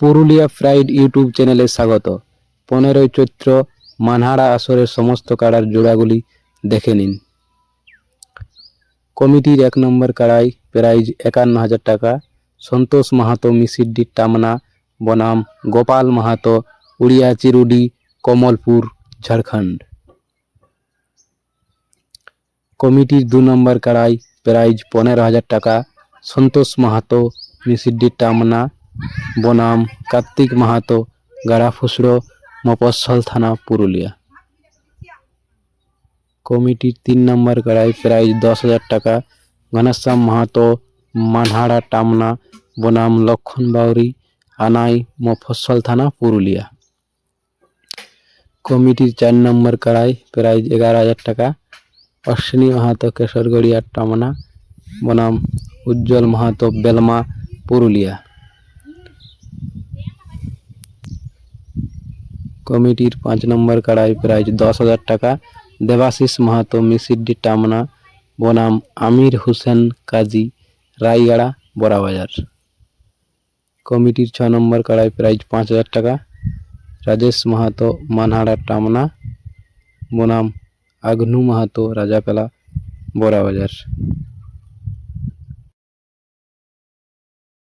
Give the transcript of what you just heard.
Purulia pride YouTube চ্যানেলে স্বাগত। 15ই চৈত্র মানহারা আসরের সমস্ত কাড়ার জোড়াগুলি দেখে নিন। কমিটির 1 নম্বর কাড়াই প্রাইজ 51,000 টাকা। সন্তোষ মাহাতো মিসিড্ডি টামনা বনাম গোপাল মাহাতো উড়িয়া চিরুডি কমলপুর ঝাড়খণ্ড। কমিটির 2 নম্বর কাড়াই প্রাইজ 15,000 টাকা। সন্তোষ মাহাতো মিসিড্ডি টামনা বনাম কার্তিক মাহাতো গাড়াফুসড়ো মফস্বল থানা পুরুলিয়া। কমিটির 3 নম্বর কাড়াই প্রাইজ 10,000 টাকা। ঘনশ্যাম মাহাতো মানহারা টামনা বনাম লক্ষণ বাউরি আনাই মফস্বল থানা পুরুলিয়া। কমিটির 4 নম্বর কাড়াই প্রাইজ 11,000 টাকা। অশ্বিনী মাহাতো কেশরগড়িয়া টামনা বনাম উজ্জ্বল মাহাতো বেলমা পুরুলিয়া। কমিটির 5 নম্বর কাড়াই প্রাইজ 10,000 টাকা। দেবাশিস মাহাতো মিসিড্ডি টামনা বনাম আমির হোসেন কাজী রায়গড়া বড়াবাজার। কমিটির 6 নম্বর কাড়াই প্রাইজ 5,000 টাকা। রাজেশ মাহাতো মানহারা টামনা বনাম আঘনু মাহাতো রাজাকালা বড়াবাজার।